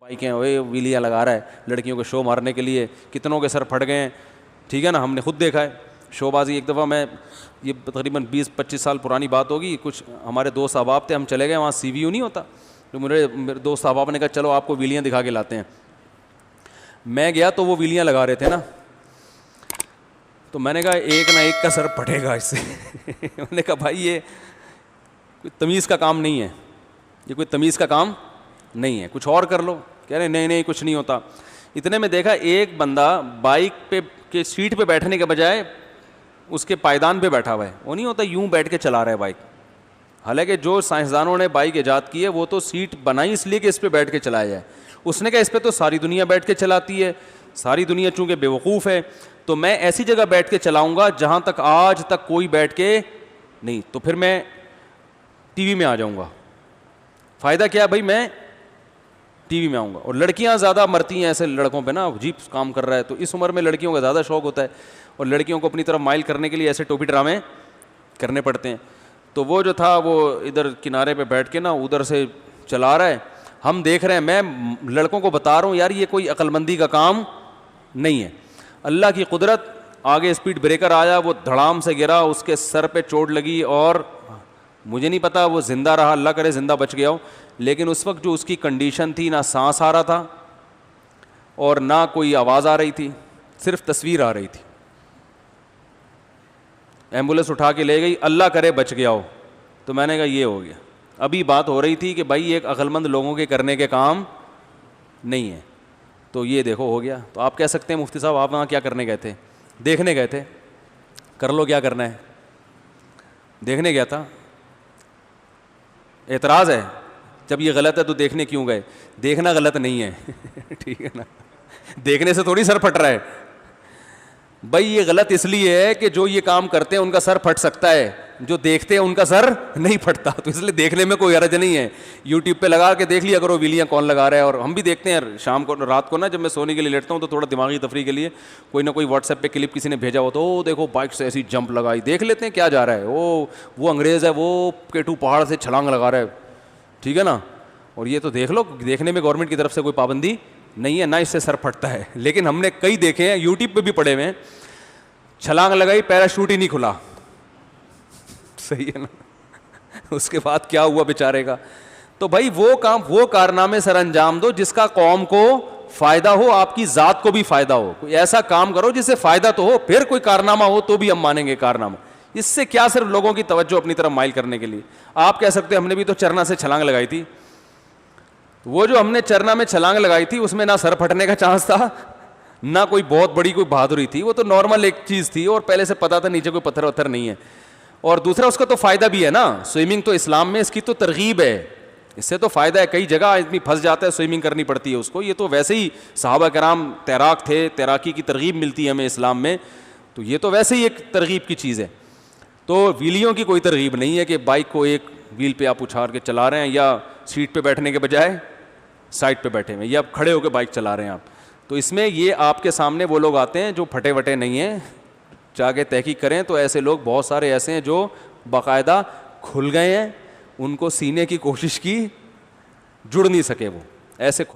Bike ہیں وہ ویلیاں لگا رہا ہے لڑکیوں کو شو مارنے کے لیے, کتنوں کے سر پھٹ گئے ہیں, ٹھیک ہے نا, ہم نے خود دیکھا ہے شو بازی. ایک دفعہ میں, یہ تقریباً 20-25 سال پرانی بات ہوگی, کچھ ہمارے دوست احباب تھے, ہم چلے گئے وہاں سی وی یو نہیں ہوتا, تو میرے دوست احباب نے کہا چلو آپ کو ویلیاں دکھا کے لاتے ہیں. میں گیا تو وہ ویلیاں لگا رہے تھے نا, تو میں نے کہا ایک نہ ایک کا سر پھٹے گا اس سے. میں نے کہا بھائی یہ کوئی تمیز کا کام نہیں ہے, یہ کوئی تمیز کا کام نہیں ہے, کچھ اور کر لو. کہہ رہے نہیں نہیں کچھ نہیں ہوتا. اتنے میں دیکھا ایک بندہ بائک پہ کے سیٹ پہ بیٹھنے کے بجائے اس کے پائیدان پہ بیٹھا ہوا ہے. وہ نہیں ہوتا یوں بیٹھ کے چلا رہا ہے بائک, حالانکہ جو سائنسدانوں نے بائک ایجاد کی ہے وہ تو سیٹ بنائی اس لیے کہ اس پہ بیٹھ کے چلایا جائے. اس نے کہا اس پہ تو ساری دنیا بیٹھ کے چلاتی ہے, ساری دنیا چونکہ بیوقوف ہے تو میں ایسی جگہ بیٹھ کے چلاؤں گا جہاں تک آج تک کوئی بیٹھ کے نہیں, تو پھر میں ٹی وی میں آ جاؤں گا. فائدہ کیا بھائی, میں ٹی وی میں آؤں گا. اور لڑکیاں زیادہ مرتی ہیں ایسے لڑکوں پہ نا, عجیب کام کر رہا ہے. تو اس عمر میں لڑکیوں کا زیادہ شوق ہوتا ہے اور لڑکیوں کو اپنی طرف مائل کرنے کے لیے ایسے ٹوپی ڈرامے کرنے پڑتے ہیں. تو وہ جو تھا وہ ادھر کنارے پہ بیٹھ کے نا ادھر سے چلا رہا ہے, ہم دیکھ رہے ہیں. میں لڑکوں کو بتا رہا ہوں یار یہ کوئی عقل مندی کا کام نہیں ہے. اللہ کی قدرت, آگے اسپیڈ بریکر آیا, وہ دھڑام سے گرا, اس کے سر پہ چوٹ لگی اور مجھے نہیں پتا وہ زندہ رہا, اللہ کرے زندہ بچ گیا ہو. لیکن اس وقت جو اس کی کنڈیشن تھی, نہ سانس آ رہا تھا اور نہ کوئی آواز آ رہی تھی, صرف تصویر آ رہی تھی. ایمبولینس اٹھا کے لے گئی, اللہ کرے بچ گیا ہو. تو میں نے کہا یہ ہو گیا. ابھی بات ہو رہی تھی کہ بھائی ایک عقل مند لوگوں کے کرنے کے کام نہیں ہے, تو یہ دیکھو ہو گیا. تو آپ کہہ سکتے ہیں مفتی صاحب آپ وہاں کیا کرنے گئے تھے؟ دیکھنے گئے تھے, کر لو کیا کرنا ہے, دیکھنے گیا تھا. اعتراض ہے جب یہ غلط ہے تو دیکھنے کیوں گئے؟ دیکھنا غلط نہیں ہے, ٹھیک ہے نا, دیکھنے سے تھوڑی سر پھٹ رہا ہے بھائی. یہ غلط اس لیے ہے کہ جو یہ کام کرتے ہیں ان کا سر پھٹ سکتا ہے, جو دیکھتے ہیں ان کا سر نہیں پھٹتا, تو اس لیے دیکھنے میں کوئی حرج نہیں ہے. یوٹیوب پہ لگا کے دیکھ لیا کرو ویلیاں کون لگا رہا ہے. اور ہم بھی دیکھتے ہیں شام کو, رات کو نا جب میں سونے کے لیے لیٹتا ہوں تو تھوڑا دماغی تفریح کے لیے کوئی نہ کوئی واٹس ایپ پہ کلپ کسی نے بھیجا ہو تو او دیکھو بائک سے ایسی جمپ لگائی, دیکھ لیتے ہیں کیا جا رہا ہے. وہ انگریز ہے, وہ K2 پہاڑ سے چھلانگ لگا رہا ہے, ٹھیک ہے نا. اور یہ تو دیکھ لو, دیکھنے میں گورنمنٹ کی طرف سے کوئی پابندی نہیں ہے, نہ اس سے سر پھٹتا ہے. لیکن ہم نے کئی دیکھے ہیں, یوٹیوب پہ بھی پڑے ہوئے ہیں, چھلانگ لگائی پیراشوٹ ہی نہیں کھلا, صحیح ہے نا, اس کے بعد کیا ہوا بیچارے کا. تو بھائی وہ کام, وہ کارنامے سر انجام دو جس کا قوم کو فائدہ ہو, آپ کی ذات کو بھی فائدہ ہو. کوئی ایسا کام کرو جس سے فائدہ تو ہو, پھر کوئی کارنامہ ہو تو بھی ہم مانیں گے کارنامہ. اس سے کیا صرف لوگوں کی توجہ اپنی طرف مائل کرنے کے لیے. آپ کہہ سکتے ہم نے بھی تو چرنا سے چھلانگ لگائی تھی, وہ جو ہم نے چرنا میں چھلانگ لگائی تھی اس میں نہ سر پھٹنے کا چانس تھا نہ کوئی بہت بڑی کوئی بہادری تھی, وہ تو نارمل ایک چیز تھی اور پہلے سے پتا تھا نیچے کوئی پتھر وتھر نہیں ہے. اور دوسرا اس کا تو فائدہ بھی ہے نا, سوئمنگ تو اسلام میں اس کی تو ترغیب ہے, اس سے تو فائدہ ہے. کئی جگہ آدمی پھنس جاتا ہے, سوئمنگ کرنی پڑتی ہے اس کو. یہ تو ویسے ہی صحابہ کرام تیراک تھے, تیراکی کی ترغیب ملتی ہے ہمیں اسلام میں, تو یہ تو ویسے ہی ایک ترغیب کی چیز ہے. تو ویلیوں کی کوئی ترغیب نہیں ہے کہ بائک کو ایک ویل پہ آپ اچھال کے چلا رہے ہیں یا سیٹ پہ بیٹھنے کے بجائے سائڈ پہ بیٹھے ہوئے یا کھڑے ہو کے بائک چلا رہے ہیں آپ. تو اس میں یہ آپ کے سامنے وہ لوگ آتے ہیں جو پھٹے وٹے نہیں ہیں, جا کے تحقیق کریں تو ایسے لوگ بہت سارے ایسے ہیں جو باقاعدہ کھل گئے ہیں, ان کو سینے کی کوشش کی, جڑ نہیں سکے, وہ ایسے